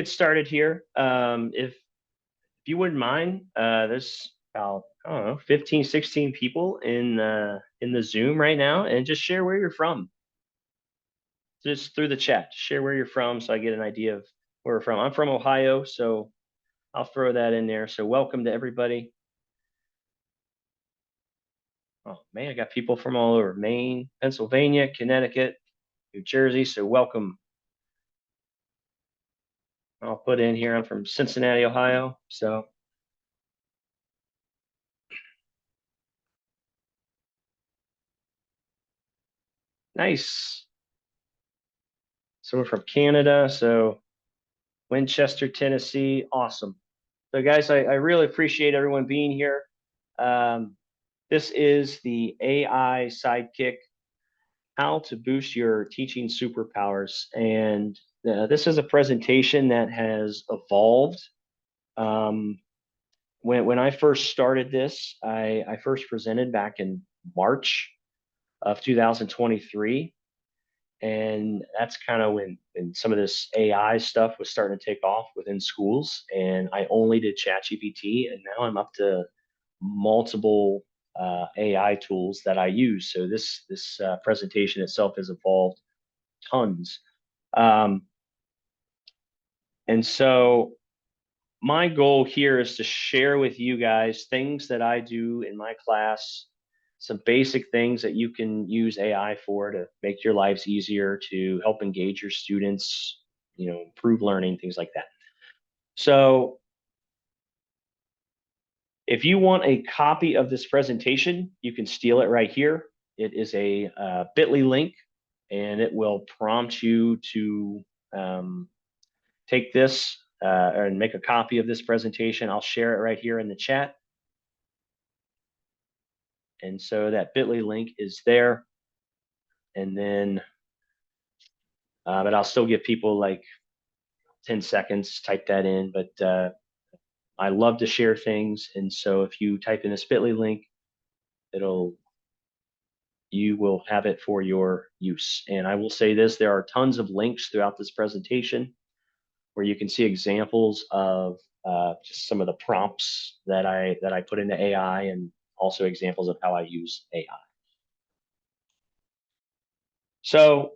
get started here. If you wouldn't mind, there's about, I don't know, 15, 16 people in the Zoom right now, and just share where you're from. Just through the chat, share where you're from so I get an idea of where we're from. I'm from Ohio, so I'll throw that in there. So welcome to everybody. Oh man, I got people from all over Maine, Pennsylvania, Connecticut, New Jersey. So welcome. I'll put in here, I'm from Cincinnati, Ohio. So nice. Someone from Canada. So Winchester, Tennessee. Awesome. So guys, I really appreciate everyone being here. This is the AI sidekick, how to boost your teaching superpowers. And this is a presentation that has evolved. When I first started this, I first presented back in March of 2023. And that's kind of when some of this AI stuff was starting to take off within schools. And I only did ChatGPT, and now I'm up to multiple AI tools that I use. So this presentation itself has evolved tons. Um, and so my goal here is to share with you guys things that I do in my class, some basic things that you can use AI for to make your lives easier, to help engage your students, improve learning, things like that. So if you want a copy of this presentation, you can steal it right here. It is a bit.ly link, and it will prompt you to take this and make a copy of this presentation. I'll share it right here in the chat. And so that bit.ly link is there. And then, but I'll still give people like 10 seconds, type that in. But I love to share things. And so if you type in this bit.ly link, you will have it for your use. And I will say this, there are tons of links throughout this presentation where you can see examples of just some of the prompts that I put into AI, and also examples of how I use AI. So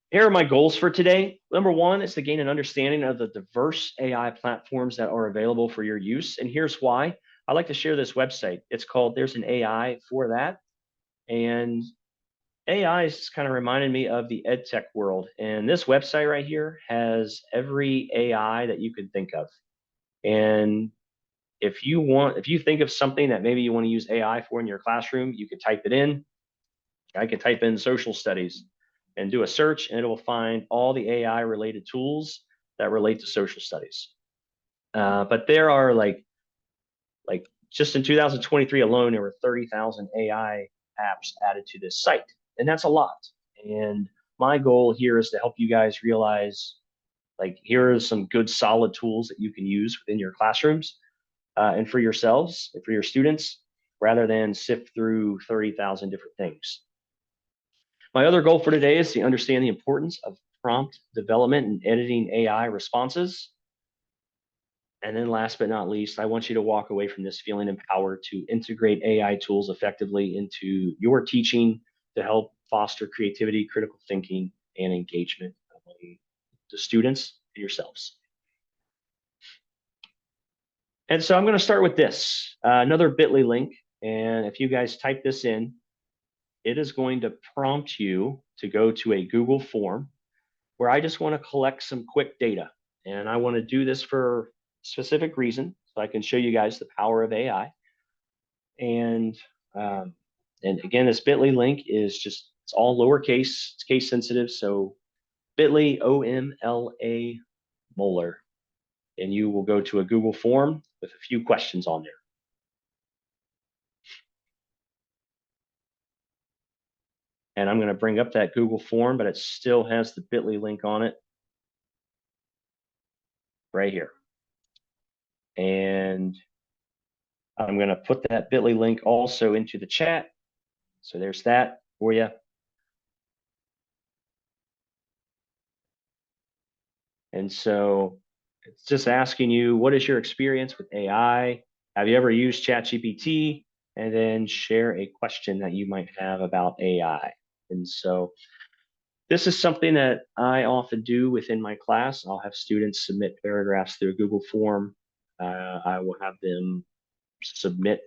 here are my goals for today. Number one is to gain an understanding of the diverse AI platforms that are available for your use. And here's why. I like to share this website. It's called There's an AI for That. And AI is kind of reminding me of the ed tech world. And this website right here has every AI that you could think of. And if you think of something that maybe you want to use AI for in your classroom, you could type it in. I could type in social studies and do a search, and it will find all the AI related tools that relate to social studies. But there are like just in 2023 alone, there were 30,000 AI apps added to this site, and that's a lot. And my goal here is to help you guys realize, like, here are some good solid tools that you can use within your classrooms and for yourselves and for your students, rather than sift through 30,000 different things. My other goal for today is to understand the importance of prompt development and editing AI responses. And then last but not least, I want you to walk away from this feeling empowered to integrate AI tools effectively into your teaching to help foster creativity, critical thinking, and engagement among the students and yourselves. And so I'm going to start with this, another bit.ly link. And if you guys type this in, it is going to prompt you to go to a Google form where I just want to collect some quick data. And I want to do this for a specific reason, so I can show you guys the power of AI. And again, this bit.ly link is just, it's all lowercase, it's case sensitive. So bit.ly OMLA molar. And you will go to a Google form with a few questions on there. And I'm going to bring up that Google form, but it still has the bit.ly link on it right here. And I'm going to put that bit.ly link also into the chat. So there's that for you. And so It's just asking you, what is your experience with AI? Have you ever used ChatGPT? And then share a question that you might have about AI. And so this is something that I often do within my class. I'll have students submit paragraphs through a Google form. I will have them submit.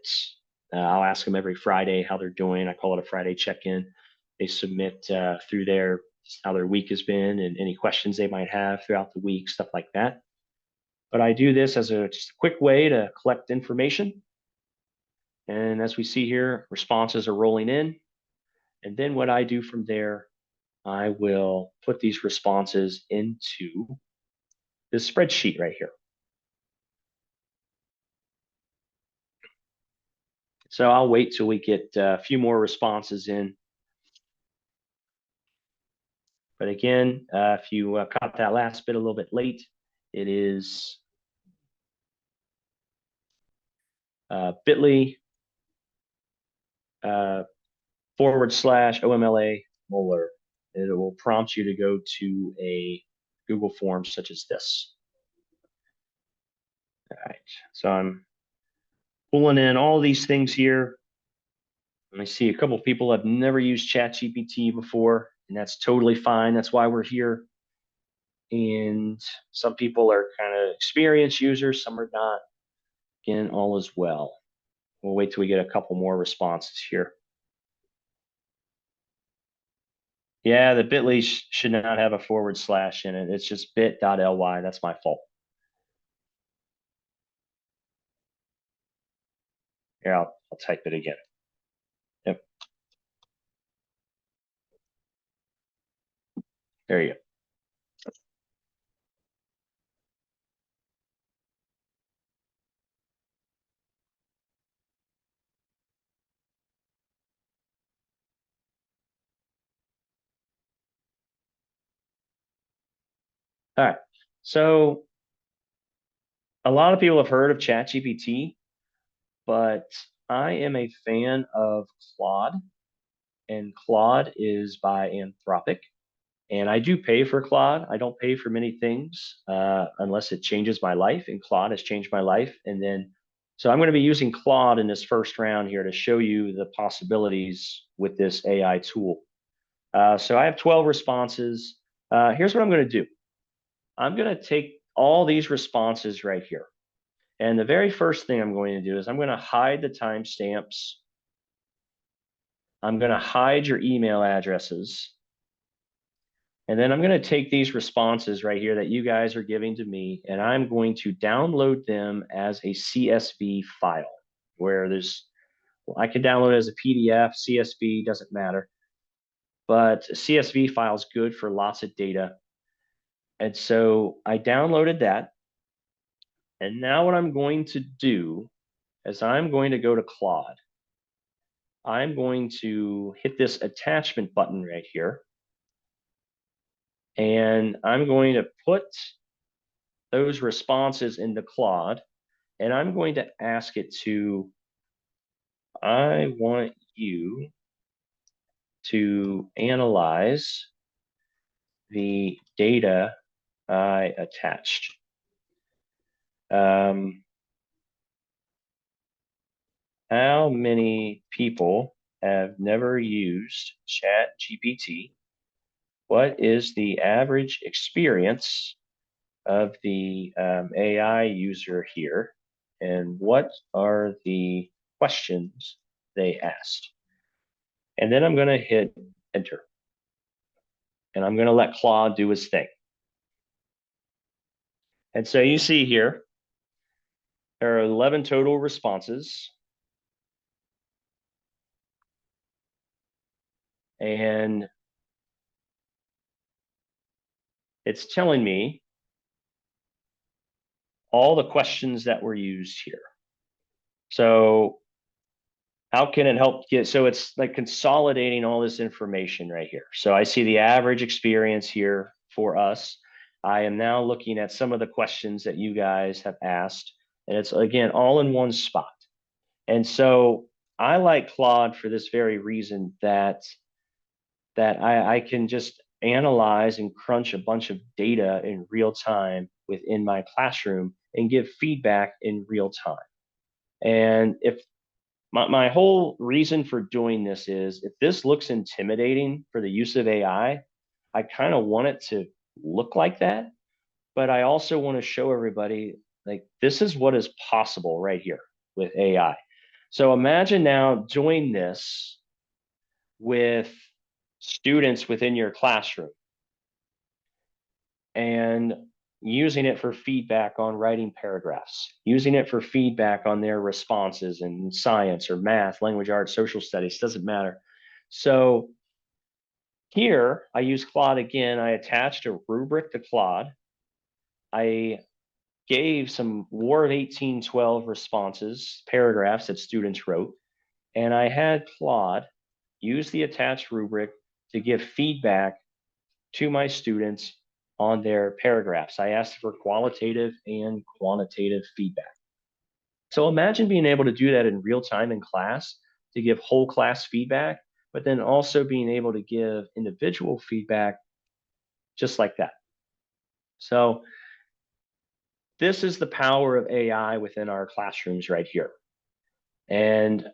I'll ask them every Friday how they're doing. I call it a Friday check-in. They submit through their how their week has been and any questions they might have throughout the week, stuff like that. But I do this as just a quick way to collect information. And as we see here, responses are rolling in. And then what I do from there, I will put these responses into this spreadsheet right here. So I'll wait till we get a few more responses in. But again, if you caught that last bit a little bit late, it is bit.ly /OMLA Molar. It will prompt you to go to a Google form such as this. All right, so I'm pulling in all these things here. And I see a couple of people have never used ChatGPT before, and that's totally fine. That's why we're here. And some people are kind of experienced users, some are not. Again, all is well. We'll wait till we get a couple more responses here. Yeah, the bit.ly should not have a / in it. It's just bit.ly. That's my fault. Here, I'll type it again. Yep. There you go. All right. So a lot of people have heard of ChatGPT, but I am a fan of Claude, and Claude is by Anthropic. And I do pay for Claude. I don't pay for many things unless it changes my life, and Claude has changed my life. And then, so I'm going to be using Claude in this first round here to show you the possibilities with this AI tool. So I have 12 responses. Here's what I'm going to do. I'm going to take all these responses right here. And the very first thing I'm going to do is I'm going to hide the timestamps. I'm going to hide your email addresses. And then I'm going to take these responses right here that you guys are giving to me, and I'm going to download them as a CSV file where I can download it as a PDF, CSV, doesn't matter. But a CSV file is good for lots of data. And so I downloaded that. And now what I'm going to do is I'm going to go to Claude. I'm going to hit this attachment button right here. And I'm going to put those responses into Claude. And I'm going to ask it to, I want you to analyze the data I attached. How many people have never used ChatGPT? What is the average experience of the AI user here? And what are the questions they asked? And then I'm going to hit enter. And I'm going to let Claude do his thing. And so you see here, there are 11 total responses. And it's telling me all the questions that were used here. So how can it help get, so it's like consolidating all this information right here. So I see the average experience here for us. I am now looking at some of the questions that you guys have asked, and it's again all in one spot. And so I like Claude for this very reason that I can just analyze and crunch a bunch of data in real time within my classroom and give feedback in real time. And if my whole reason for doing this is if this looks intimidating for the use of AI, I kind of want it to look like that, but I also want to show everybody like this is what is possible right here with AI. So imagine now doing this with students within your classroom and using it for feedback on writing paragraphs, using it for feedback on their responses in science or math, language arts, social studies, doesn't matter. So here I use Claude again. I attached a rubric to Claude. I gave some War of 1812 responses, paragraphs that students wrote, and I had Claude use the attached rubric to give feedback to my students on their paragraphs. I asked for qualitative and quantitative feedback. So imagine being able to do that in real time in class to give whole class feedback, but then also being able to give individual feedback just like that. So this is the power of AI within our classrooms right here. And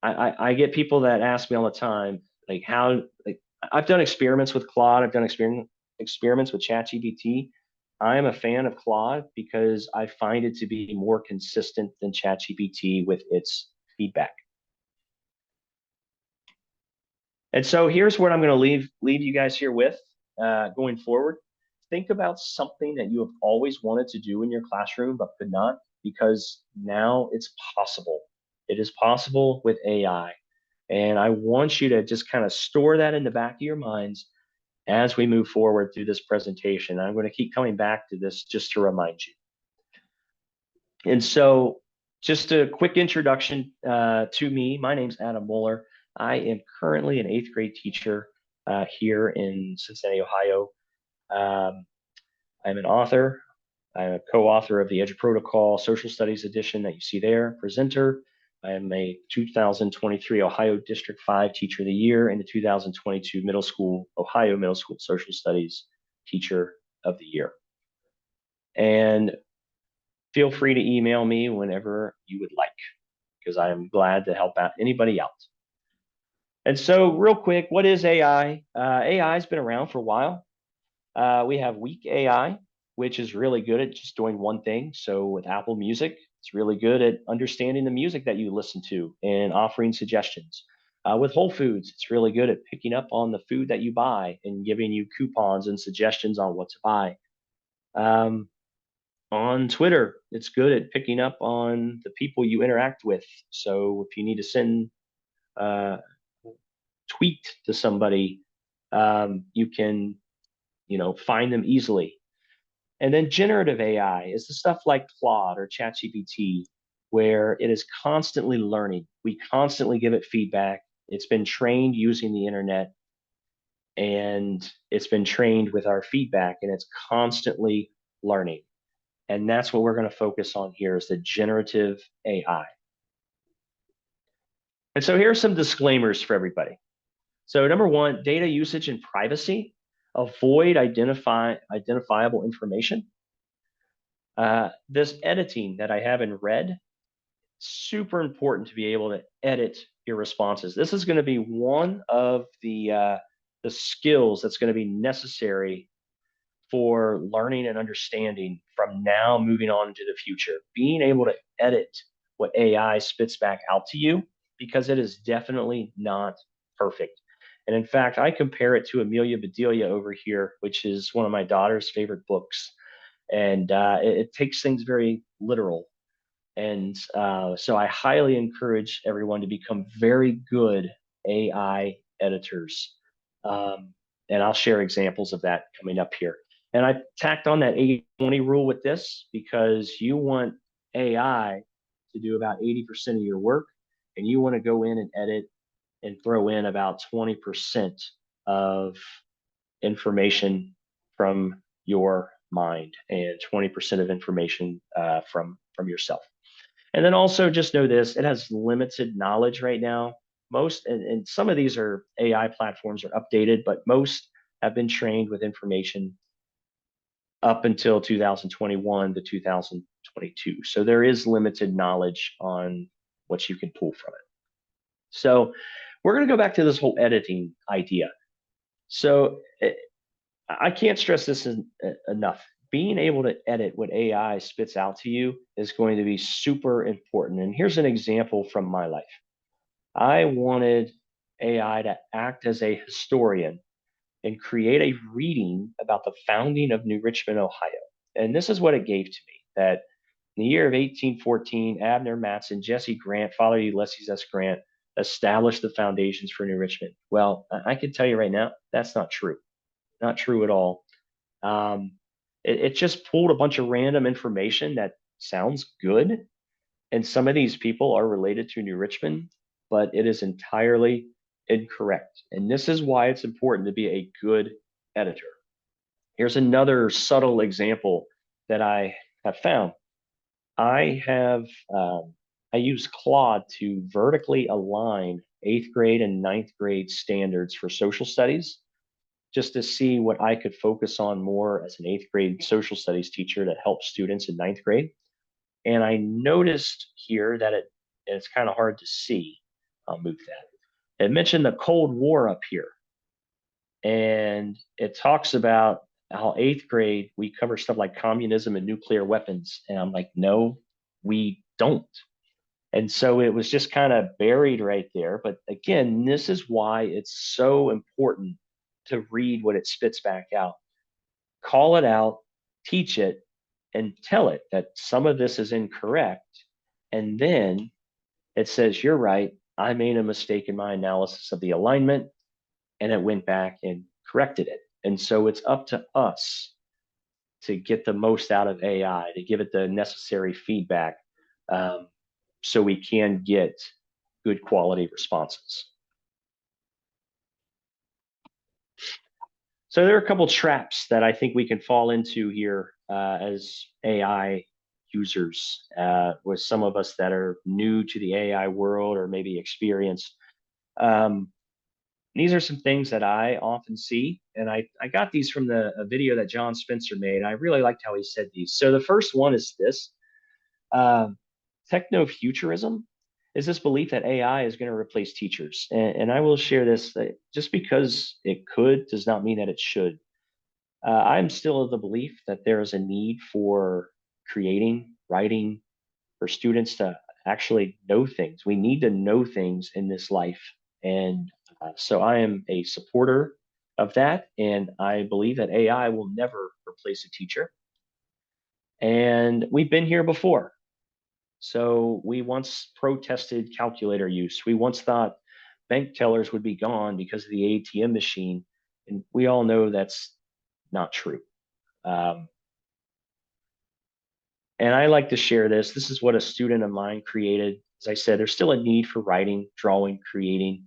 I get people that ask me all the time, like how, like I've done experiments with Claude, I've done experiments with ChatGPT. I am a fan of Claude because I find it to be more consistent than ChatGPT with its feedback. And so here's what I'm going to leave you guys here with going forward. Think about something that you have always wanted to do in your classroom but could not, because now it's possible. It is possible with AI. And I want you to just kind of store that in the back of your minds as we move forward through this presentation. I'm going to keep coming back to this just to remind you. And so just a quick introduction to me. My name's Adam Muller. I am currently an 8th grade teacher here in Cincinnati, Ohio. I'm an author. I'm a co-author of the Edge Protocol Social Studies edition that you see there, presenter. I am a 2023 Ohio District 5 Teacher of the Year and the 2022 Ohio Middle School Social Studies Teacher of the Year. And feel free to email me whenever you would like, because I am glad to help out anybody out. And so real quick, what is AI? AI has been around for a while. We have weak AI, which is really good at just doing one thing. So with Apple Music, it's really good at understanding the music that you listen to and offering suggestions. With Whole Foods, it's really good at picking up on the food that you buy and giving you coupons and suggestions on what to buy. On Twitter, it's good at picking up on the people you interact with. So if you need to send a tweet to somebody, you can, find them easily. And then generative AI is the stuff like Claude or ChatGPT, where it is constantly learning. We constantly give it feedback. It's been trained using the internet, and it's been trained with our feedback, and it's constantly learning. And that's what we're going to focus on here is the generative AI. And so here's some disclaimers for everybody. So number one, data usage and privacy. Avoid identifiable information. This editing that I have in red, super important to be able to edit your responses. This is going to be one of the skills that's going to be necessary for learning and understanding from now moving on into the future. Being able to edit what AI spits back out to you, because it is definitely not perfect. And in fact, I compare it to Amelia Bedelia over here, which is one of my daughter's favorite books. And it takes things very literal. And so I highly encourage everyone to become very good AI editors. And I'll share examples of that coming up here. And I tacked on that 80-20 rule with this because you want AI to do about 80% of your work, and you want to go in and edit and throw in about 20% of information from your mind and 20% of information from yourself. And then also just know this, it has limited knowledge right now. Most, and some of these are AI platforms are updated, but most have been trained with information up until 2021 to 2022. So there is limited knowledge on what you can pull from it. So we're going to go back to this whole editing idea. So I can't stress this enough. Being able to edit what AI spits out to you is going to be super important. And here's an example from my life. I wanted AI to act as a historian and create a reading about the founding of New Richmond, Ohio. And this is what it gave to me, that in the year of 1814, Abner Matson, Jesse Grant, Father Ulysses S. Grant established the foundations for New Richmond. Well, I can tell you right now, that's not true. Not true at all. Um, it just pulled a bunch of random information that sounds good. And some of these people are related to New Richmond, but it is entirely incorrect. And this is why it's important to be a good editor. Here's another subtle example that I have found. I have I use Claude to vertically align eighth grade and ninth grade standards for social studies, just to see what I could focus on more as an eighth grade social studies teacher to help students in ninth grade. And I noticed here that it's kind of hard to see. I'll move that. It mentioned the Cold War up here, and it talks about how eighth grade we cover stuff like communism and nuclear weapons. And I'm like, no, we don't. And so it was just kind of buried right there. But again, this is why it's so important to read what it spits back out. Call it out, teach it, and tell it that some of this is incorrect. And then it says, you're right. I made a mistake in my analysis of the alignment, and it went back and corrected it. And so it's up to us to get the most out of AI, to give it the necessary feedback, so we can get good quality responses. So there are a couple traps that I think we can fall into here as AI users, with some of us that are new to the AI world or maybe experienced. Um, these are some things that I often see, and I got these from a video that John Spencer made. I really liked how he said these. So the first one is this: uh, techno-futurism is this belief that AI is going to replace teachers. And I will share this, that just because it could does not mean that it should. I'm still of the belief that there is a need for creating, writing, for students to actually know things. We need to know things in this life. And so I am a supporter of that. And I believe that AI will never replace a teacher. And we've been here before. So we once protested calculator use. We once thought bank tellers would be gone because of the ATM machine. And we all know that's not true. Um, and I like to share this. This is what a student of mine created. As I said, there's still a need for writing, drawing, creating.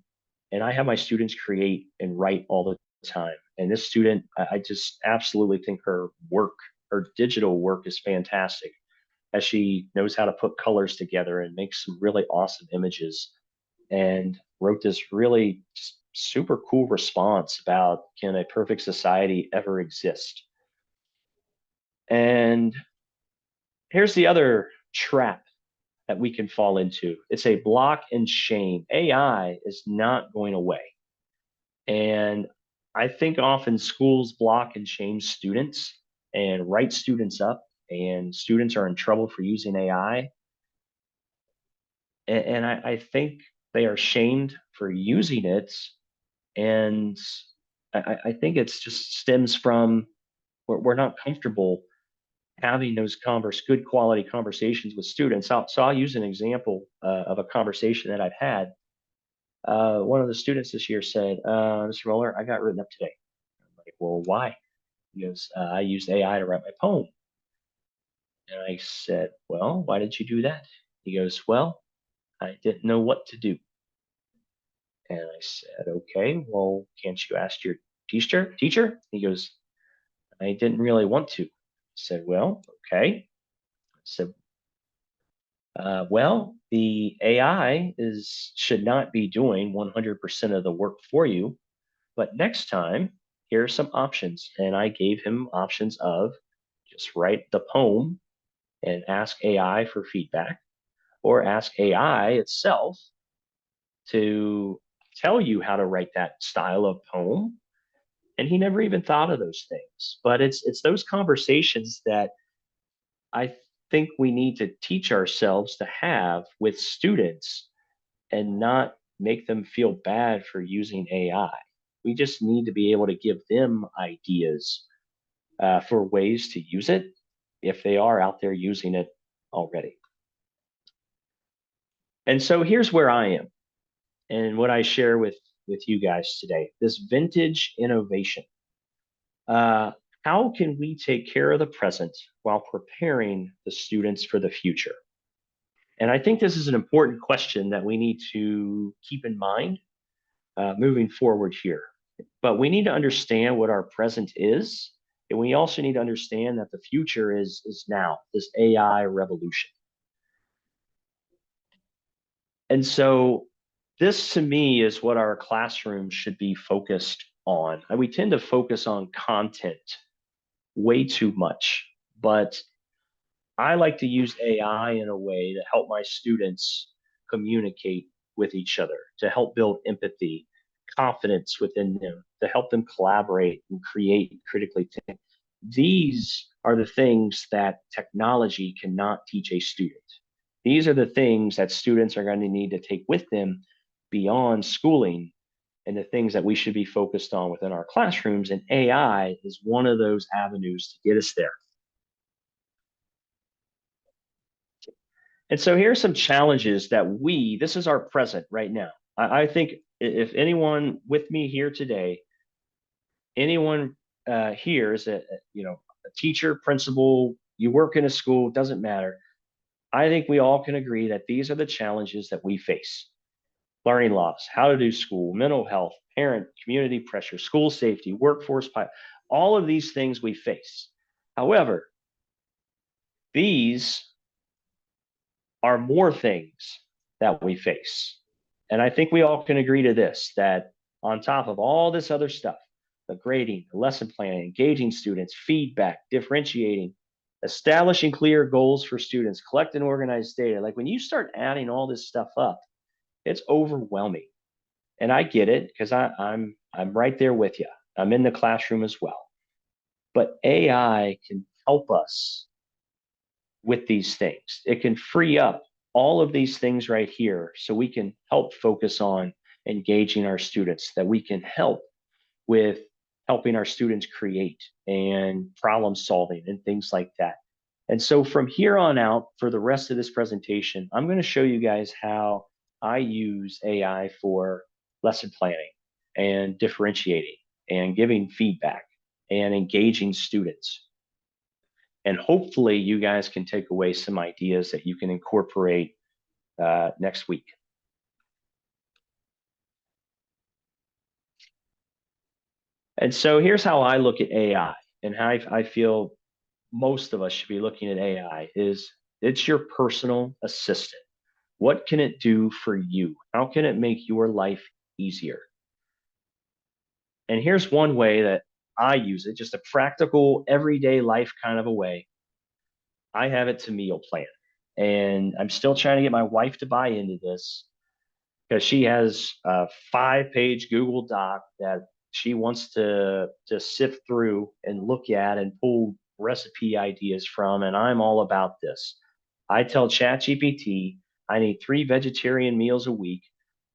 And I have my students create and write all the time. And this student, I just absolutely think her work, her digital work is fantastic, as she knows how to put colors together and make some really awesome images, and wrote this really just super cool response about, can a perfect society ever exist? And here's the other trap that we can fall into. It's a block and shame. AI is not going away. And I think often schools block and shame students and write students up, and students are in trouble for using AI. And I think they are shamed for using it. And I think it's just stems from, we're not comfortable having those good quality conversations with students. So I'll use an example of a conversation that I've had. One of the students this year said, Mr. Mueller, I got written up today. I'm like, well, why? He goes, I used AI to write my poem. And I said, well, why did you do that? He goes, well, I didn't know what to do. And I said, okay, well, can't you ask your teacher? He goes, I didn't really want to. I said, well, okay. I said, well, the AI should not be doing 100% of the work for you, but next time, here are some options. And I gave him options of Just write the poem and ask AI for feedback, or ask AI itself to tell you how to write that style of poem. And he never even thought of those things. But it's those conversations that I think we need to teach ourselves to have with students and not make them feel bad for using AI. We just need to be able to give them ideas for ways to use it if they are out there using it already. And so here's where I am and what I share with you guys today, this vintage innovation. Uh, how can we take care of the present while preparing the students for the future? And I think this is an important question that we need to keep in mind moving forward here. But we need to understand what our present is, and we also need to understand that the future is now, this AI revolution. And so this to me is what our classroom should be focused on. And we tend to focus on content way too much, but I like to use AI in a way to help my students communicate with each other, to help build empathy, confidence within them, to help them collaborate and create critically think. These are the things that technology cannot teach a student. These are the things that students are going to need to take with them beyond schooling and the things that we should be focused on within our classrooms. And AI is one of those avenues to get us there. And so here are some challenges that this is our present right now. I think if anyone with me here today, anyone here is a teacher, principal, you work in a school, doesn't matter. I think we all can agree that these are the challenges that we face. Learning loss, how to do school, mental health, parent, community pressure, school safety, workforce, all of these things we face. However, these are more things that we face. And I think we all can agree to this, that on top of all this other stuff, the grading, the lesson planning, engaging students, feedback, differentiating, establishing clear goals for students, collect and organize data. Like when you start adding all this stuff up, it's overwhelming. And I get it because I'm right there with you. I'm in the classroom as well. But AI can help us with these things. It can free up all of these things right here so we can help focus on engaging our students, that we can help with helping our students create and problem solving and things like that. And so from here on out, for the rest of this presentation, I'm going to show you guys how I use AI for lesson planning and differentiating and giving feedback and engaging students. And hopefully you guys can take away some ideas that you can incorporate next week. And so here's how I look at AI and how I feel most of us should be looking at AI is it's your personal assistant. What can it do for you? How can it make your life easier? And here's one way that I use it, just a practical, everyday life kind of a way. I have it to meal plan. And I'm still trying to get my wife to buy into this because she has a 5-page Google Doc that she wants to sift through and look at and pull recipe ideas from. And I'm all about this. I tell ChatGPT I need 3 vegetarian meals a week.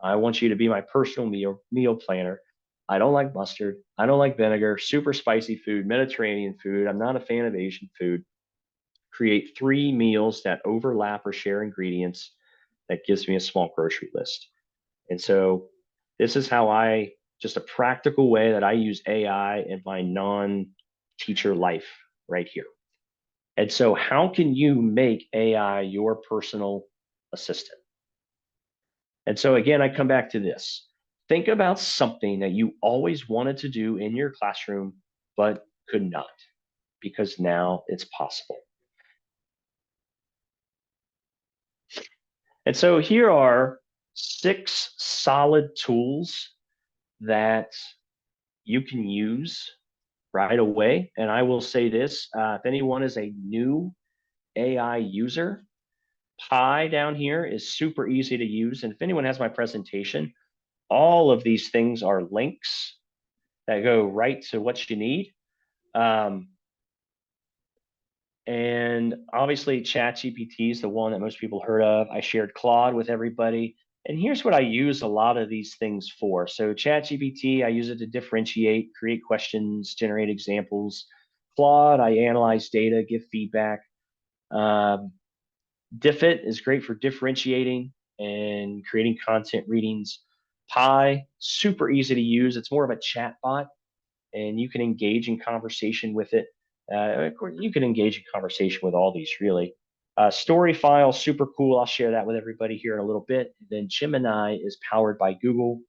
I want you to be my personal meal planner. I don't like mustard. I don't like vinegar, super spicy food, Mediterranean food. I'm not a fan of Asian food. Create 3 meals that overlap or share ingredients. That gives me a small grocery list. And so this is how just a practical way that I use AI in my non-teacher life right here. And so how can you make AI your personal assistant? And so again, I come back to this. Think about something that you always wanted to do in your classroom, but could not, because now it's possible. And so here are 6 solid tools that you can use right away. And I will say this, if anyone is a new AI user, Pi down here is super easy to use. And if anyone has my presentation, all of these things are links that go right to what you need. And obviously, ChatGPT is the one that most people heard of. I shared Claude with everybody. And here's what I use a lot of these things for. So ChatGPT, I use it to differentiate, create questions, generate examples. Claude, I analyze data, give feedback. Diffit is great for differentiating and creating content readings. Pi, super easy to use. It's more of a chat bot, and you can engage in conversation with it. Of course, you can engage in conversation with all these really. Story file, super cool. I'll share that with everybody here in a little bit. Then Gemini is powered by Google.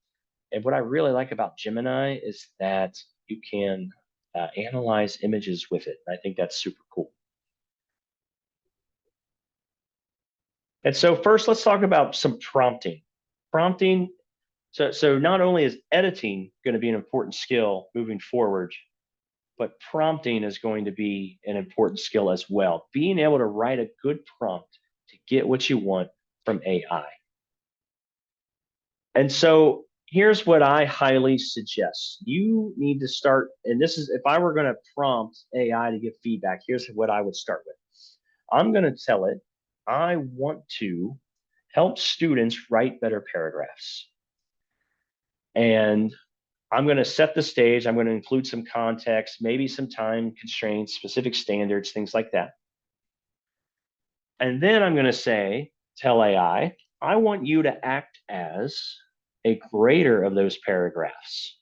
And what I really like about Gemini is that you can analyze images with it. I think that's super cool. And so first, let's talk about some prompting. Prompting, so not only is editing going to be an important skill moving forward, but prompting is going to be an important skill as well. Being able to write a good prompt to get what you want from AI. And so here's what I highly suggest. You need to start, and this is if I were going to prompt AI to give feedback, here's what I would start with. I'm going to tell it, I want to help students write better paragraphs. And I'm going to set the stage. I'm going to include some context, maybe some time constraints, specific standards, things like that. And then I'm going to say, tell AI, I want you to act as a grader of those paragraphs.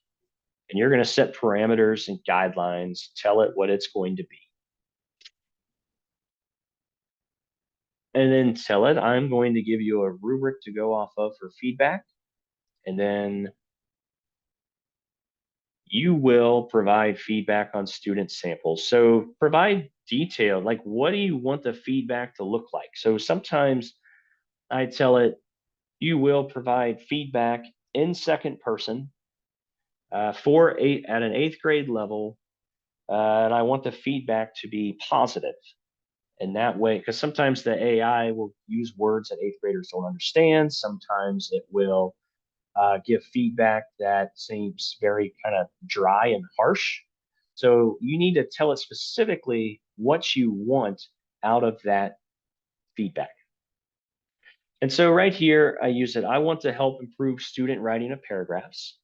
And you're going to set parameters and guidelines, tell it what it's going to be. And then tell it, I'm going to give you a rubric to go off of for feedback. And then you will provide feedback on student samples. So provide detail, like what do you want the feedback to look like? So sometimes I tell it, you will provide feedback in second person at an eighth grade level. And I want the feedback to be positive. And that way, because sometimes the AI will use words that eighth graders don't understand. Sometimes it will give feedback that seems very kind of dry and harsh. So you need to tell it specifically what you want out of that feedback. And so right here, I use it. I want to help improve student writing of paragraphs.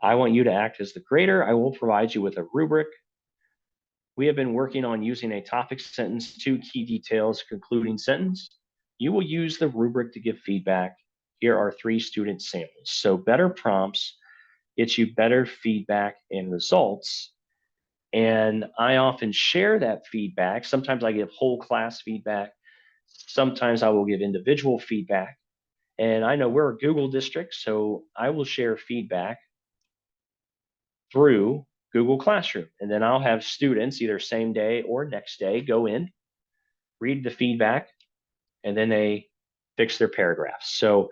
I want you to act as the grader. I will provide you with a rubric. We have been working on using a topic sentence, 2 key details, concluding sentence. You will use the rubric to give feedback. Here are 3 student samples. So better prompts get you better feedback and results. And I often share that feedback. Sometimes I give whole class feedback. Sometimes I will give individual feedback. And I know we're a Google district, so I will share feedback through Google Classroom. And then I'll have students either same day or next day go in, read the feedback, and then they fix their paragraphs. So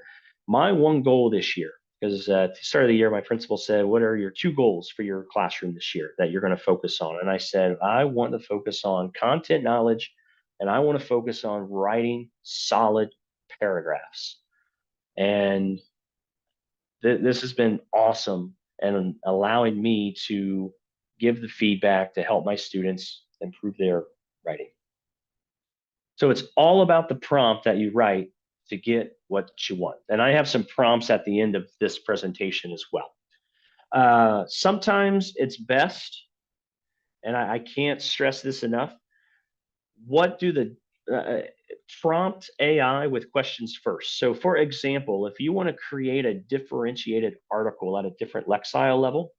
my one goal this year, because at the start of the year, my principal said, what are your 2 goals for your classroom this year that you're going to focus on? And I said, I want to focus on content knowledge, and I want to focus on writing solid paragraphs. And this has been awesome and allowing me to give the feedback to help my students improve their writing. So it's all about the prompt that you write to get what you want. And I have some prompts at the end of this presentation as well. Sometimes it's best, and I can't stress this enough, what do the prompt AI with questions first. So for example, if you want to create a differentiated article at a different Lexile level,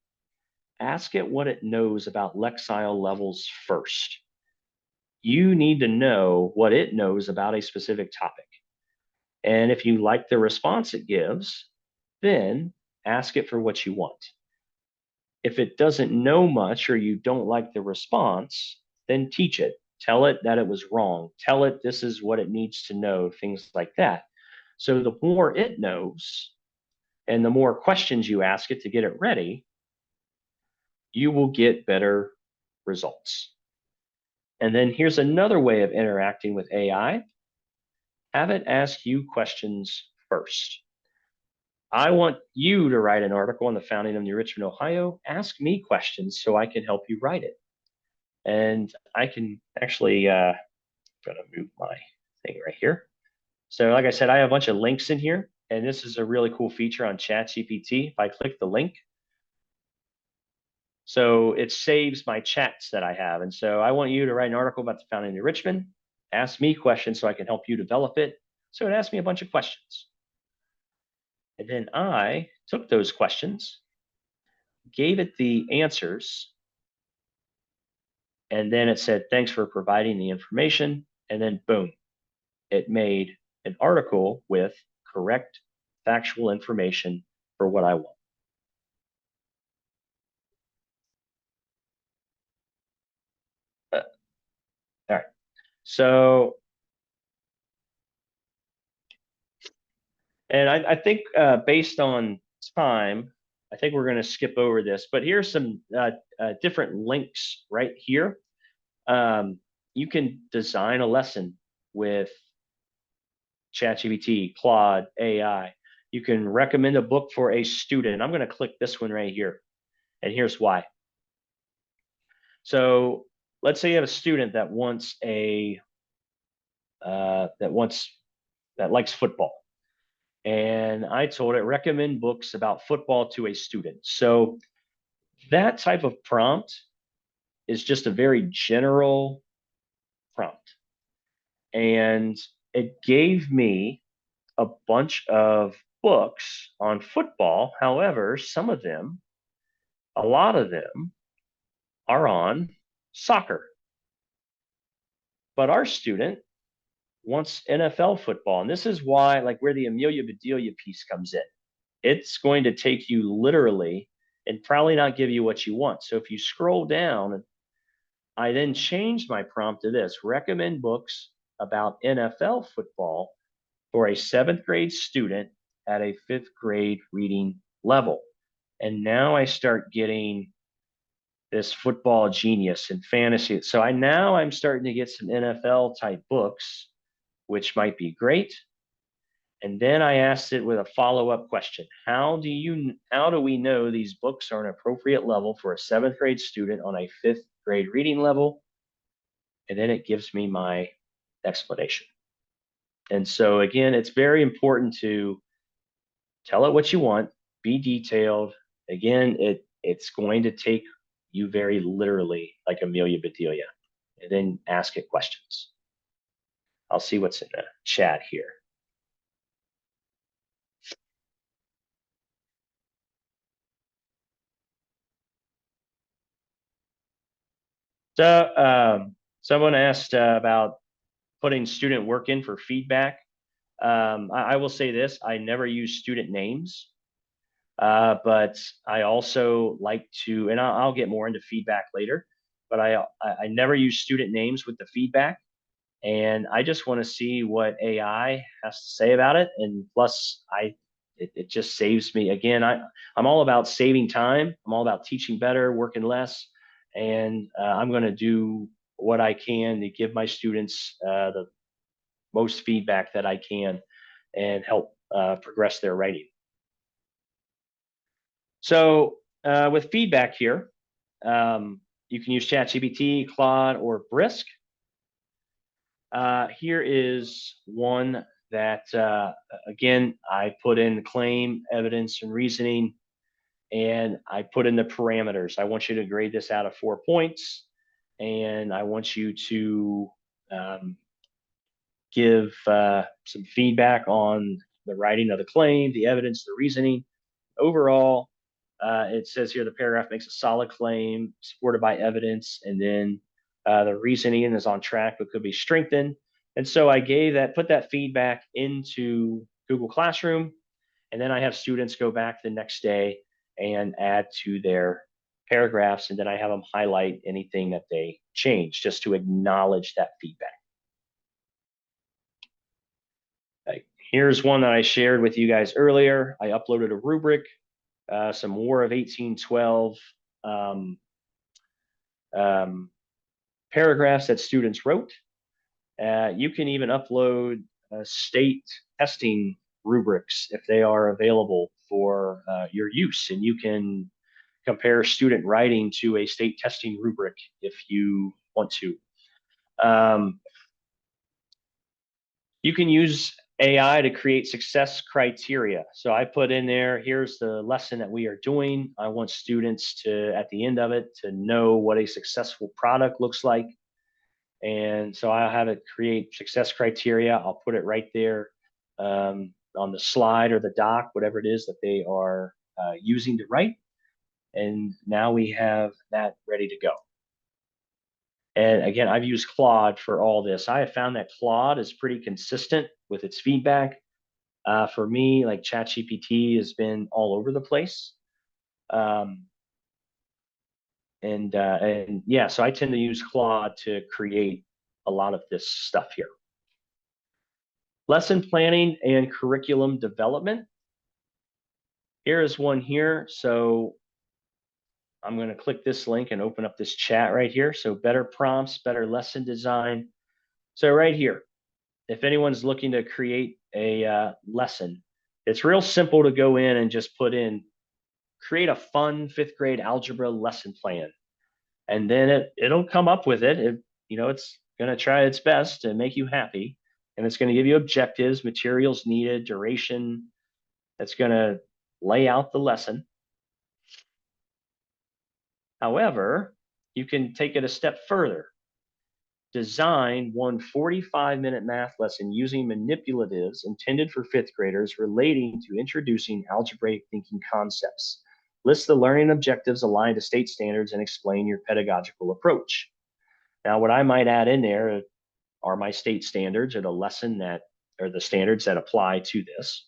ask it what it knows about Lexile levels first. You need to know what it knows about a specific topic. And if you like the response it gives, then ask it for what you want. If it doesn't know much or you don't like the response, then teach it. Tell it that it was wrong. Tell it this is what it needs to know, things like that. So the more it knows and the more questions you ask it to get it ready, you will get better results. And then here's another way of interacting with AI. Have it ask you questions first. I want you to write an article on the founding of New Richmond, Ohio. Ask me questions so I can help you write it. And I can actually, gonna move my thing right here. So like I said, I have a bunch of links in here, and this is a really cool feature on ChatGPT. If I click the link, so it saves my chats that I have. And so I want you to write an article about the founding of New Richmond. Ask me questions so I can help you develop it. So it asked me a bunch of questions. And then I took those questions, gave it the answers, and then it said, thanks for providing the information. And then boom, it made an article with correct factual information for what I want. All right. So, and I think based on time, I think we're going to skip over this, but here's some different links right here. You can design a lesson with ChatGPT, Claude, AI. You can recommend a book for a student. I'm going to click this one right here, and here's why. So let's say you have a student that wants a that likes football, and I told it recommend books about football to a student. So that type of prompt is just a very general prompt, and it gave me a bunch of books on football. However, some of them, a lot of them, are on soccer. But our student wants NFL football. And this is why, like, where the Amelia Bedelia piece comes in. It's going to take you literally and probably not give you what you want. So if you scroll down, I then changed my prompt to this recommend books about NFL football for a seventh grade student at a fifth grade reading level. And now I start getting this football genius and fantasy. So I'm starting to get some NFL type books, which might be great. And then I asked it with a follow-up question. How do we know these books are an appropriate level for a seventh grade student on a fifth grade reading level? And then it gives me my explanation. And so again, it's very important to tell it what you want, be detailed. Again, it's going to take you very literally like Amelia Bedelia, and then ask it questions. I'll see what's in the chat here. So someone asked about putting student work in for feedback. I will say this, I never use student names, but I also like to, and I'll get more into feedback later, but I never use student names with the feedback. And I just want to see what AI has to say about it. And plus, it just saves me. Again, I'm all about saving time. I'm all about teaching better, working less, and I'm going to do what I can to give my students the most feedback that I can and help progress their writing. So with feedback here, you can use ChatGPT, Claude, or Brisk. Here is one that, again, I put in claim, evidence, and reasoning, and I put in the parameters. I want you to grade this out of 4 points, and I want you to give some feedback on the writing of the claim, the evidence, the reasoning. Overall, it says here the paragraph makes a solid claim supported by evidence, and then the reasoning is on track but could be strengthened. And so I put that feedback into Google Classroom, and then I have students go back the next day and add to their paragraphs, and then I have them highlight anything that they changed just to acknowledge that feedback. Here's one that I shared with you guys earlier. I uploaded a rubric, some War of 1812 paragraphs that students wrote. You can even upload state testing rubrics if they are available for your use, and you can compare student writing to a state testing rubric if you want to. You can use AI to create success criteria. So I put in there, here's the lesson that we are doing. I want students to, at the end of it, to know what a successful product looks like. And so I have it create success criteria. I'll put it right there on the slide or the doc, whatever it is that they are using to write. And now we have that ready to go. And again, I've used Claude for all this. I have found that Claude is pretty consistent with its feedback. For me, like ChatGPT has been all over the place. And yeah, so I tend to use Claude to create a lot of this stuff here. Lesson planning and curriculum development. Here is one here. So I'm going to click this link and open up this chat right here. So better prompts, better lesson design. So right here, if anyone's looking to create a lesson, it's real simple to go in and just put in, create a fun 5th grade algebra lesson plan. And then it'll come up with it. It's going to try its best to make you happy. And it's going to give you objectives, materials needed, duration. It's going to lay out the lesson. However, you can take it a step further. Design one 45-minute math lesson using manipulatives intended for 5th graders relating to introducing algebraic thinking concepts. List the learning objectives aligned to state standards and explain your pedagogical approach. Now, what I might add in there are my state standards or the lesson that, or the standards that apply to this.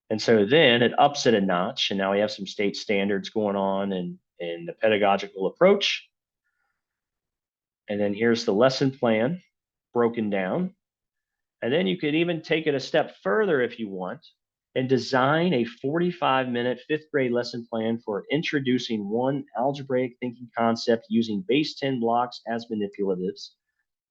And so then it ups it a notch, and now we have some state standards going on in the pedagogical approach. And then here's the lesson plan broken down. And then you could even take it a step further if you want and design a 45-minute 5th grade lesson plan for introducing one algebraic thinking concept using base 10 blocks as manipulatives.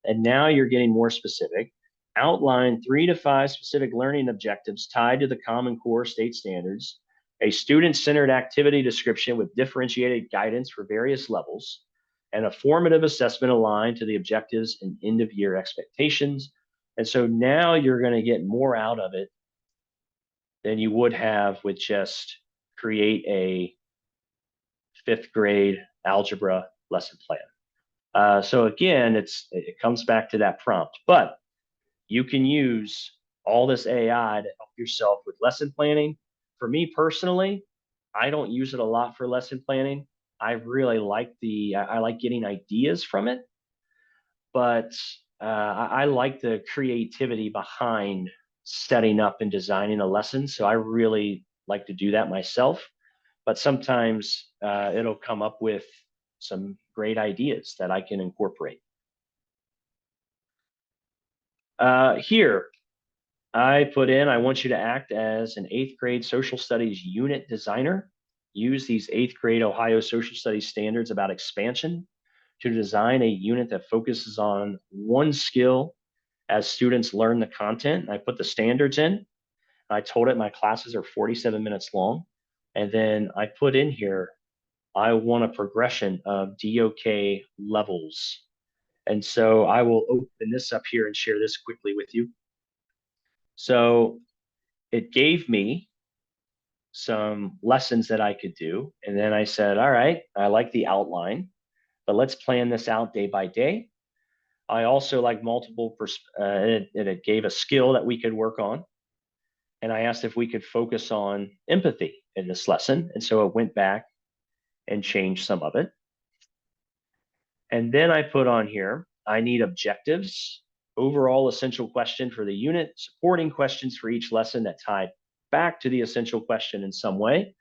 And now you're getting more specific. Outline 3 to 5 specific learning objectives tied to the Common Core state standards, a student-centered activity description with differentiated guidance for various levels, and a formative assessment aligned to the objectives and end-of-year expectations. And so now you're going to get more out of it than you would have with just create a 5th grade algebra lesson plan. So again, it comes back to that prompt, but you can use all this AI to help yourself with lesson planning. For me personally, I don't use it a lot for lesson planning. I really like I like getting ideas from it, but I like the creativity behind setting up and designing a lesson. So I really like to do that myself. But sometimes it'll come up with some great ideas that I can incorporate. Here, I put in, I want you to act as an 8th grade social studies unit designer. Use these 8th grade Ohio social studies standards about expansion to design a unit that focuses on one skill as students learn the content. I put the standards in. I told it my classes are 47 minutes long. And then I put in here, I want a progression of DOK levels. And so I will open this up here and share this quickly with you. So it gave me some lessons that I could do. And then I said, all right, I like the outline, but let's plan this out day by day. I also like multiple, it gave a skill that we could work on. And I asked if we could focus on empathy in this lesson. And so it went back and changed some of it. And then I put on here, I need objectives, overall essential question for the unit, supporting questions for each lesson that tie back to the essential question in some way.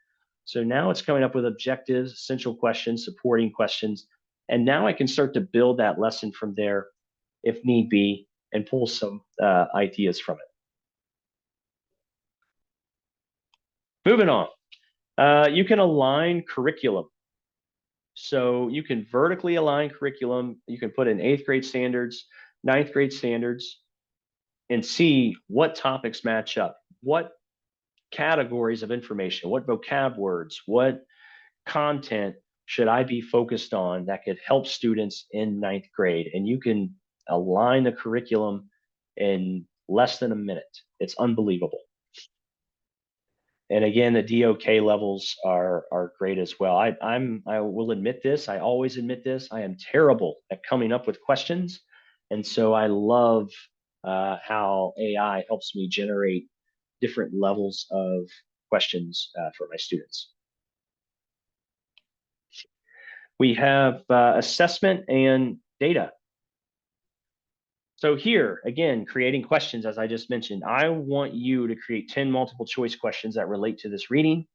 So now it's coming up with objectives, essential questions, supporting questions. And now I can start to build that lesson from there if need be and pull some ideas from it. Moving on, you can align curriculum. So you can vertically align curriculum. You can put in 8th grade standards, 9th grade standards, and see what topics match up, what categories of information, what vocab words, what content should I be focused on that could help students in 9th grade. And you can align the curriculum in less than a minute. It's unbelievable. And again, the DOK levels are great as well. I will admit this. I always admit this. I am terrible at coming up with questions, and so I love how AI helps me generate different levels of questions for my students. We have assessment and data. So here, again, creating questions, as I just mentioned, I want you to create 10 multiple choice questions that relate to this reading.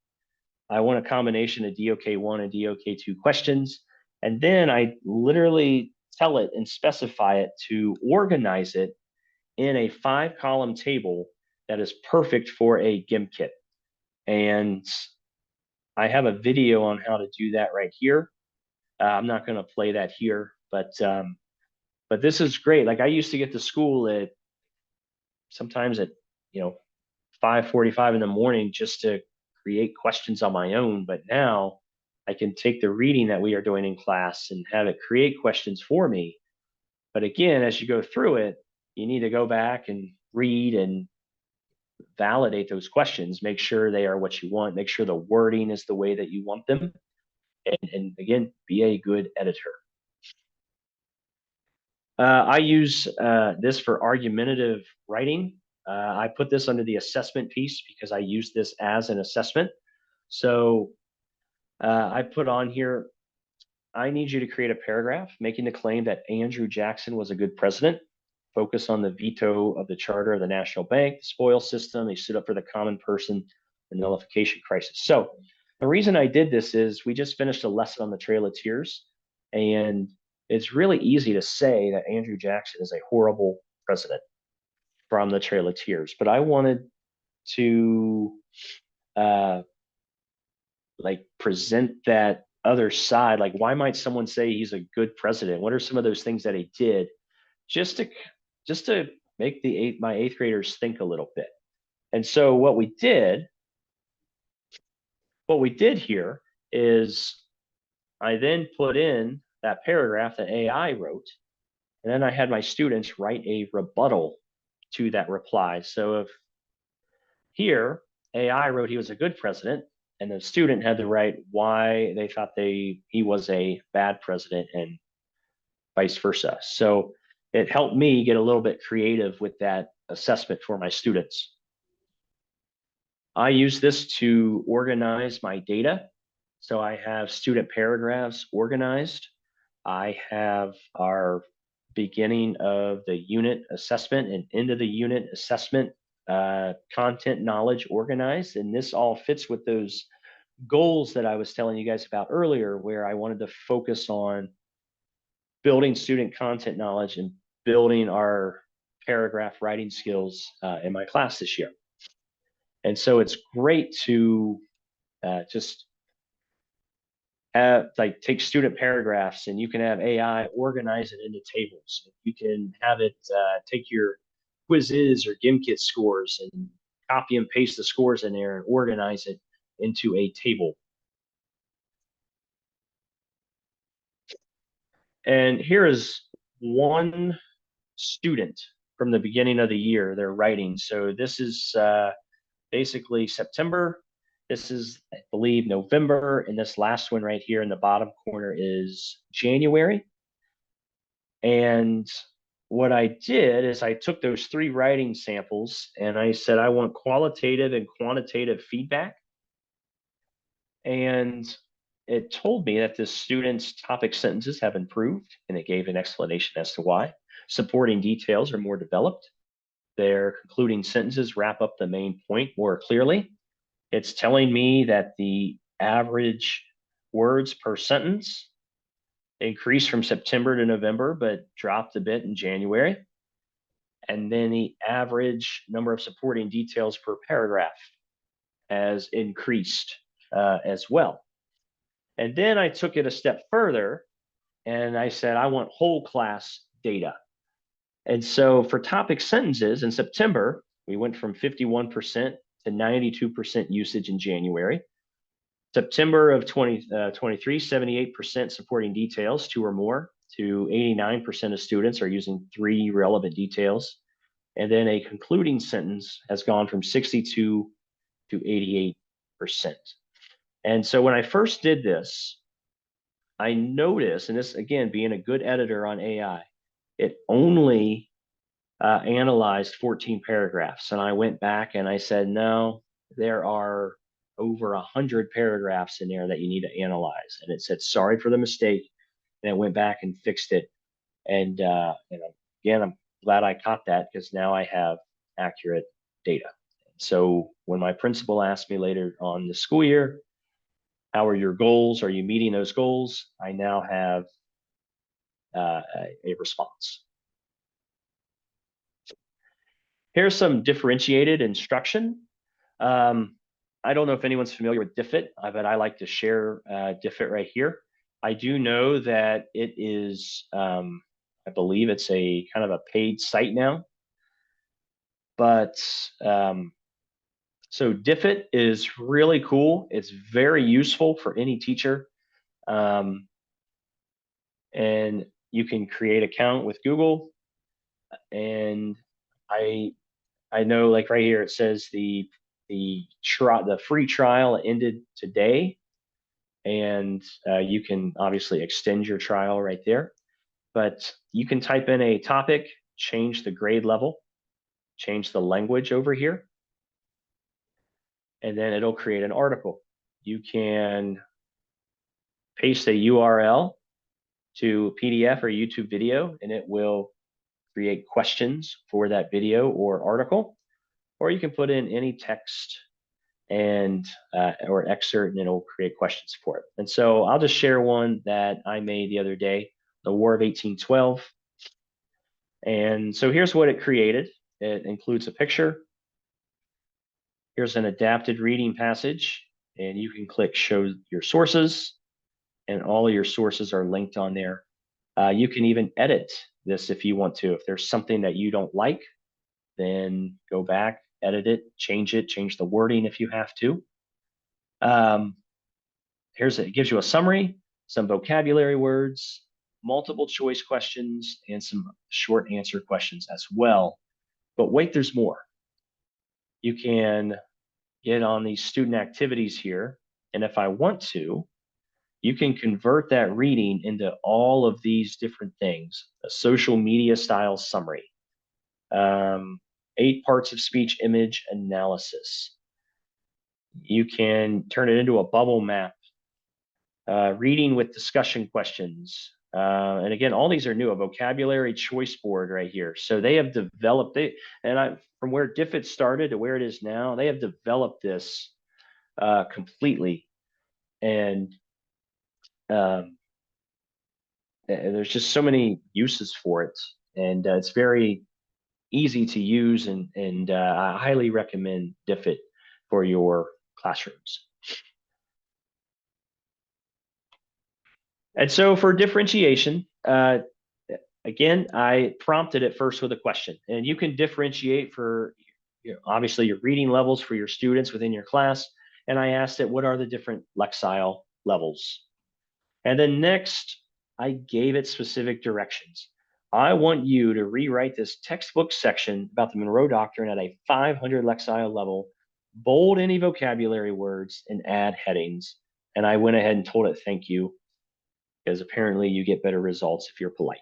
I want a combination of DOK1 and DOK2 questions. And then I literally tell it and specify it to organize it in a 5-column table that is perfect for a GIMP kit. And I have a video on how to do that right here. I'm not going to play that here, but this is great. Like I used to get to school at sometimes at 5:45 in the morning just to create questions on my own. But now I can take the reading that we are doing in class and have it create questions for me. But again, as you go through it, you need to go back and read and validate those questions, make sure they are what you want, make sure the wording is the way that you want them. And again, be a good editor. I use this for argumentative writing. I put this under the assessment piece because I use this as an assessment. So I put on here, I need you to create a paragraph making the claim that Andrew Jackson was a good president. Focus on the veto of the charter of the National Bank, the spoil system. He stood up for the common person, the nullification crisis. So the reason I did this is we just finished a lesson on the Trail of Tears, and it's really easy to say that Andrew Jackson is a horrible president from the Trail of Tears, but I wanted to uh, like present that other side. Like, why might someone say he's a good president? What are some of those things that he did? Just to make my 8th graders think a little bit. And so what we did here is I then put in that paragraph that AI wrote, and then I had my students write a rebuttal to that reply. So if here AI wrote he was a good president, and the student had to write why they thought he was a bad president and vice versa. So it helped me get a little bit creative with that assessment for my students. I use this to organize my data. So I have student paragraphs organized. I have our beginning of the unit assessment and end of the unit assessment content knowledge organized. And this all fits with those goals that I was telling you guys about earlier, where I wanted to focus on building student content knowledge and building our paragraph writing skills in my class this year. And so it's great to just have take student paragraphs, and you can have AI organize it into tables. You can have it take your quizzes or GimKit scores and copy and paste the scores in there and organize it into a table. And here is one student from the beginning of the year, they're writing. So this is basically September. This is, I believe, November. And this last one right here in the bottom corner is January. And what I did is I took those 3 writing samples and I said, I want qualitative and quantitative feedback. And it told me that the student's topic sentences have improved, and it gave an explanation as to why. Supporting details are more developed. Their concluding sentences wrap up the main point more clearly. It's telling me that the average words per sentence increased from September to November, but dropped a bit in January. And then the average number of supporting details per paragraph has increased as well. And then I took it a step further and I said, I want whole class data. And so for topic sentences in September, we went from 51% to 92% usage in January. September of 2023, 78% supporting details, 2 or more, to 89% of students are using 3 relevant details. And then a concluding sentence has gone from 62 to 88%. And so when I first did this, I noticed, and this again, being a good editor on AI, it only analyzed 14 paragraphs. And I went back and I said, no, there are over 100 paragraphs in there that you need to analyze. And it said, sorry for the mistake. And it went back and fixed it. And again, I'm glad I caught that because now I have accurate data. So when my principal asked me later on the school year, how are your goals? Are you meeting those goals? I now have a response. Here's some differentiated instruction. I don't know if anyone's familiar with Diffit, but I like to share Diffit right here. I do know that it is, I believe it's a kind of a paid site now. But so Diffit is really cool. It's very useful for any teacher. And you can create an account with Google. And I know, like right here, it says the free trial ended today, and you can obviously extend your trial right there. But you can type in a topic, change the grade level, change the language over here, and then it'll create an article. You can paste a URL to PDF or YouTube video, and it will create questions for that video or article. Or you can put in any text and or excerpt, and it'll create questions for it. And so I'll just share one that I made the other day, the War of 1812. And so here's what it created. It includes a picture. Here's an adapted reading passage, and you can click show your sources, and all of your sources are linked on there. You can even edit this if you want to. If there's something that you don't like, then go back, edit it, change the wording if you have to. It gives you a summary, some vocabulary words, multiple choice questions, and some short answer questions as well. But wait, there's more. You can get on these student activities here, and if I want to, you can convert that reading into all of these different things. A social media style summary, 8 parts of speech image analysis. You can turn it into a bubble map, reading with discussion questions. And again, all these are new, a vocabulary choice board right here. So they have developed it, from where Diffit started to where it is now, they have developed this completely. And there's just so many uses for it. And it's very easy to use, and I highly recommend Diffit for your classrooms. And so for differentiation, again, I prompted it first with a question, and you can differentiate for obviously your reading levels for your students within your class. And I asked it, what are the different Lexile levels? And then next, I gave it specific directions. I want you to rewrite this textbook section about the Monroe Doctrine at a 500 Lexile level, bold any vocabulary words, and add headings. And I went ahead and told it, thank you, because apparently you get better results if you're polite.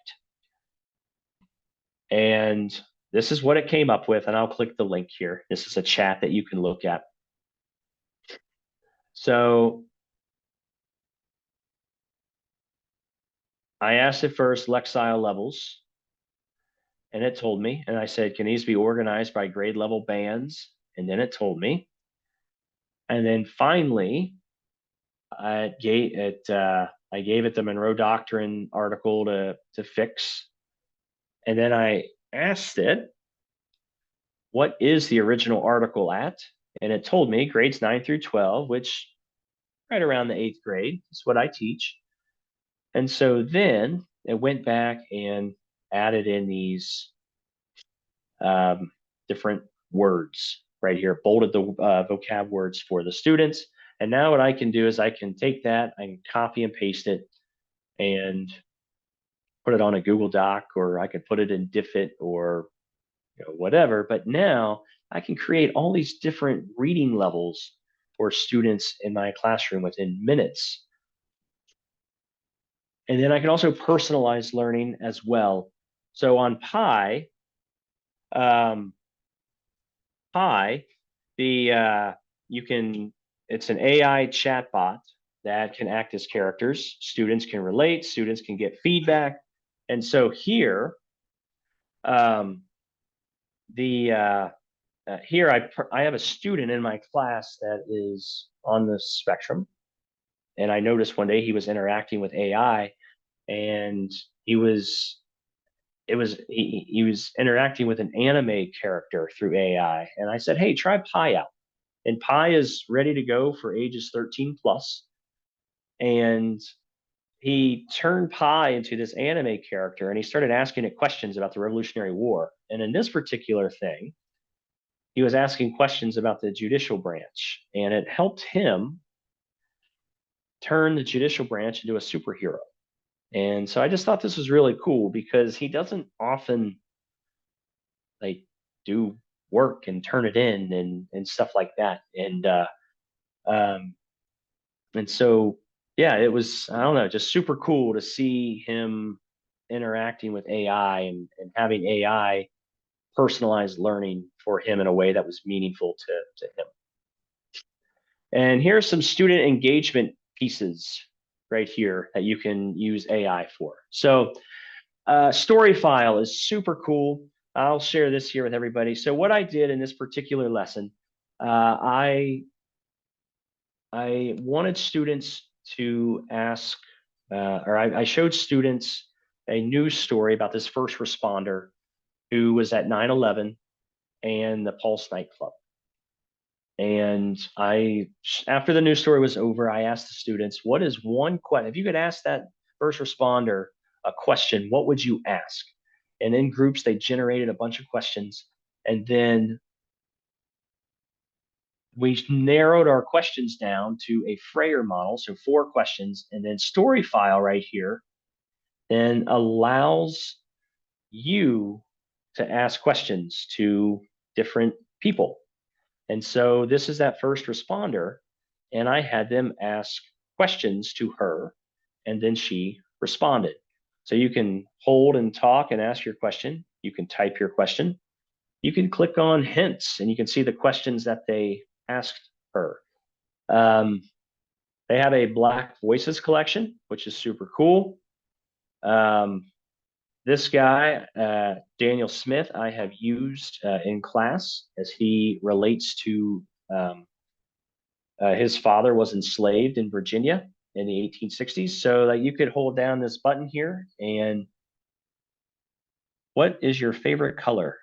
And this is what it came up with, and I'll click the link here. This is a chat that you can look at. So I asked it first, Lexile levels, and it told me, and I said, can these be organized by grade level bands? And then it told me. And then finally, I gave it the Monroe Doctrine article to fix. And then I asked it, what is the original article at? And it told me grades 9 through 12, which right around the 8th grade. That's what I teach. And so then it went back and added in these um, different words right here, bolded the vocab words for the students. And now what I can do is I can take that, I can copy and paste it and put it on a Google Doc, or I could put it in Diffit or whatever. But now I can create all these different reading levels for students in my classroom within minutes. And then I can also personalize learning as well. So on um, Pi, the you can it's an AI chatbot that can act as characters. Students can relate, students can get feedback. And so here, um, the here I have a student in my class that is on the spectrum, and I noticed one day he was interacting with AI, and he was interacting with an anime character through AI, and I said, hey, try Pi out, and Pi is ready to go for ages 13 plus, and he turned Pi into this anime character, and he started asking it questions about the Revolutionary War, and in this particular thing he was asking questions about the judicial branch, and it helped him turn the judicial branch into a superhero. And so I just thought this was really cool because he doesn't often like do work and turn it in and stuff like that. Um, and so yeah, it was, I don't know, just super cool to see him interacting with AI and having AI personalized learning for him in a way that was meaningful to him. And here's some student engagement pieces right here that you can use AI for. So story file is super cool. I'll share this here with everybody. So what I did in this particular lesson, I wanted students to ask, I showed students a news story about this first responder who was at 9/11 and the Pulse nightclub. And after the news story was over, I asked the students, what is one question? If you could ask that first responder a question, what would you ask? And in groups, they generated a bunch of questions. And then we narrowed our questions down to a Freyer model, so 4 questions. And then story file right here then allows you to ask questions to different people. And so this is that first responder, and I had them ask questions to her, and then she responded. So you can hold and talk and ask your question. You can type your question. You can click on hints, and you can see the questions that they asked her. Um, they have a Black Voices collection, which is super cool. This guy, Daniel Smith, I have used in class as he relates to his father was enslaved in Virginia in the 1860s. So that you could hold down this button here and what is your favorite color?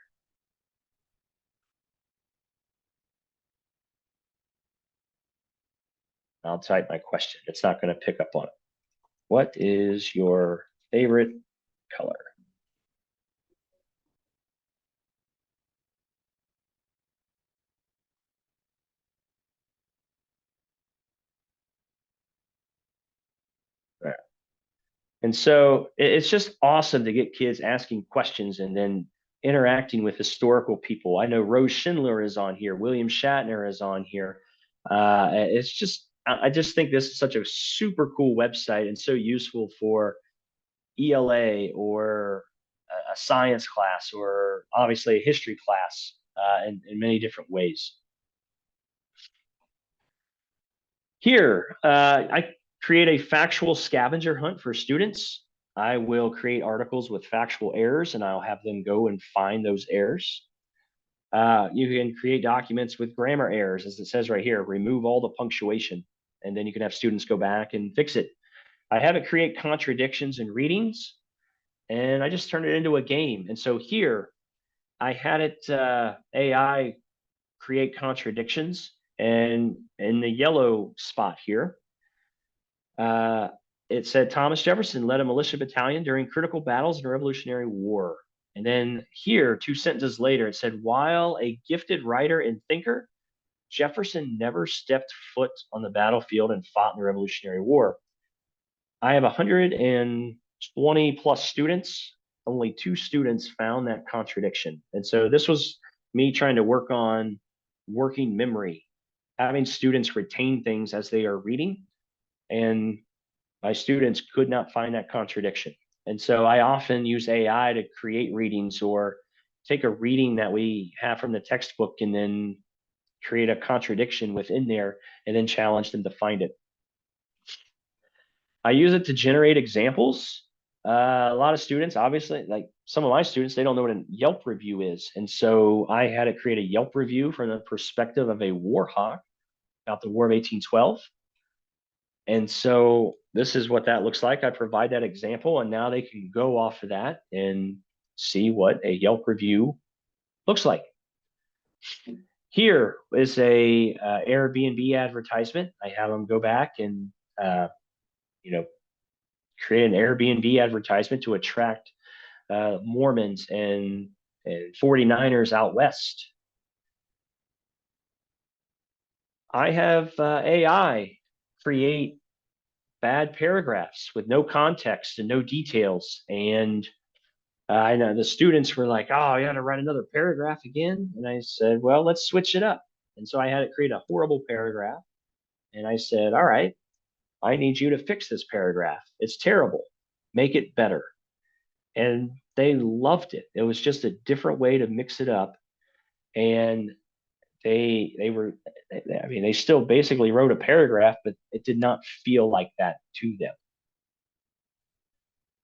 I'll type my question. It's not going to pick up on it. What is your favorite color? Right. And so it's just awesome to get kids asking questions and then interacting with historical people. I know Rose Schindler is on here, William Shatner is on here. It's just, I just think this is such a super cool website and so useful for ELA or a science class or obviously a history class in many different ways. Here, I create a factual scavenger hunt for students. I will create articles with factual errors and I'll have them go and find those errors. You can create documents with grammar errors, as it says right here, remove all the punctuation, and then you can have students go back and fix it. I have it create contradictions in readings, and I just turned it into a game. And so here, I had it AI create contradictions, and in the yellow spot here, Uh, it said Thomas Jefferson led a militia battalion during critical battles in the Revolutionary War. And then here, 2 sentences later, it said, while a gifted writer and thinker, Jefferson never stepped foot on the battlefield and fought in the Revolutionary War. I have 120 plus students. Only 2 students found that contradiction. And so this was me trying to work on working memory, having students retain things as they are reading. And my students could not find that contradiction. And so I often use AI to create readings or take a reading that we have from the textbook and then create a contradiction within there and then challenge them to find it. I use it to generate examples. A lot of students, obviously, like some of my students, they don't know what a Yelp review is. And so I had to create a Yelp review from the perspective of a war hawk about the War of 1812. And so this is what that looks like. I provide that example, and now they can go off of that and see what a Yelp review looks like. Here is a Airbnb advertisement. I have them go back and you know create an Airbnb advertisement to attract Mormons and 49ers out west. I have AI create bad paragraphs with no context and no details. And I know the students were like, oh, you got to write another paragraph again. And I said, well, let's switch it up. And so I had it create a horrible paragraph. And I said, all right, I need you to fix this paragraph. It's terrible. Make it better. And they loved it. It was just a different way to mix it up. And they were, I mean, they still basically wrote a paragraph, but it did not feel like that to them.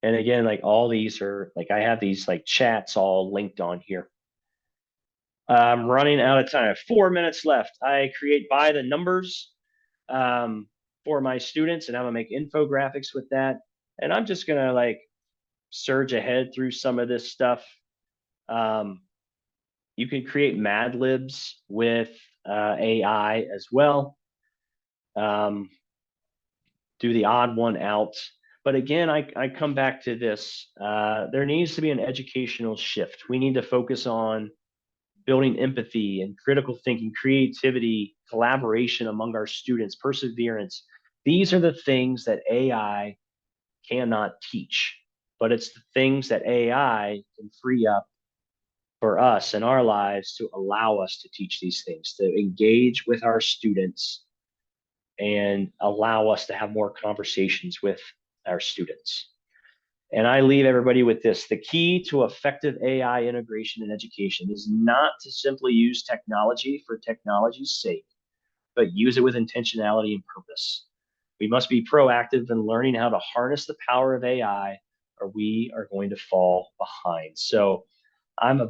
And again, like all these are like, I have these like chats all linked on here. I'm running out of time. 4 minutes left. I create by the numbers for my students, and I'm gonna make infographics with that. And I'm just gonna like surge ahead through some of this stuff. Um, you can create Mad Libs with AI as well. Um, do the odd one out. But again, I come back to this. There needs to be an educational shift. We need to focus on building empathy and critical thinking, creativity, collaboration among our students, perseverance. These are the things that AI cannot teach, but it's the things that AI can free up for us in our lives to allow us to teach these things, to engage with our students and allow us to have more conversations with our students. And I leave everybody with this. The key to effective AI integration in education is not to simply use technology for technology's sake, but use it with intentionality and purpose. We must be proactive in learning how to harness the power of AI, or we are going to fall behind. So I'm a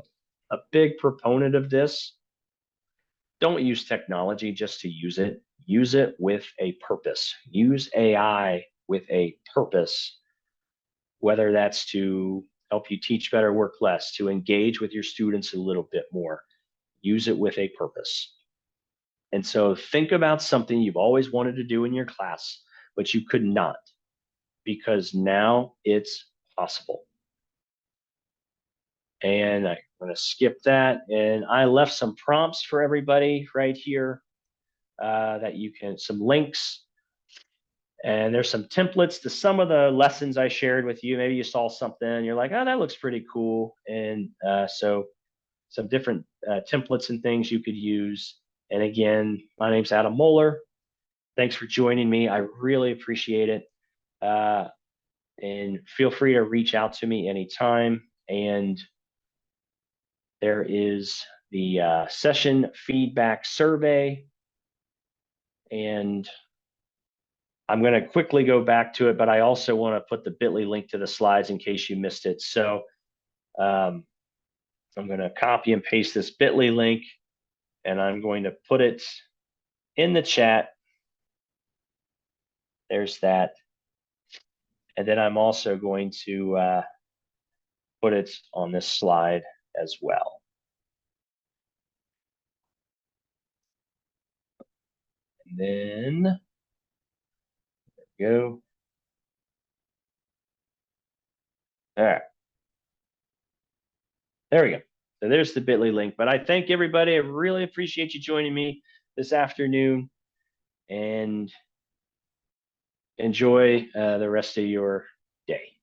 big proponent of this. Don't use technology just to use it. Use it with a purpose. Use AI with a purpose, whether that's to help you teach better, work less, to engage with your students a little bit more. Use it with a purpose. And so think about something you've always wanted to do in your class, but you could not, because now it's possible. And I'm going to skip that. And I left some prompts for everybody right here that you can, some links. And there's some templates to some of the lessons I shared with you. Maybe you saw something and you're like, oh, that looks pretty cool. And so some different templates and things you could use. And again, my name's Adam Moeller. Thanks for joining me. I really appreciate it. And feel free to reach out to me anytime. And there is the session feedback survey. And I'm going to quickly go back to it, but I also want to put the bit.ly link to the slides in case you missed it. So I'm going to copy and paste this bit.ly link, and I'm going to put it in the chat. There's that. And then I'm also going to put it on this slide as well. And then, there go. All right. There we go. So there's the bit.ly link. But I thank everybody. I really appreciate you joining me this afternoon, and enjoy the rest of your day.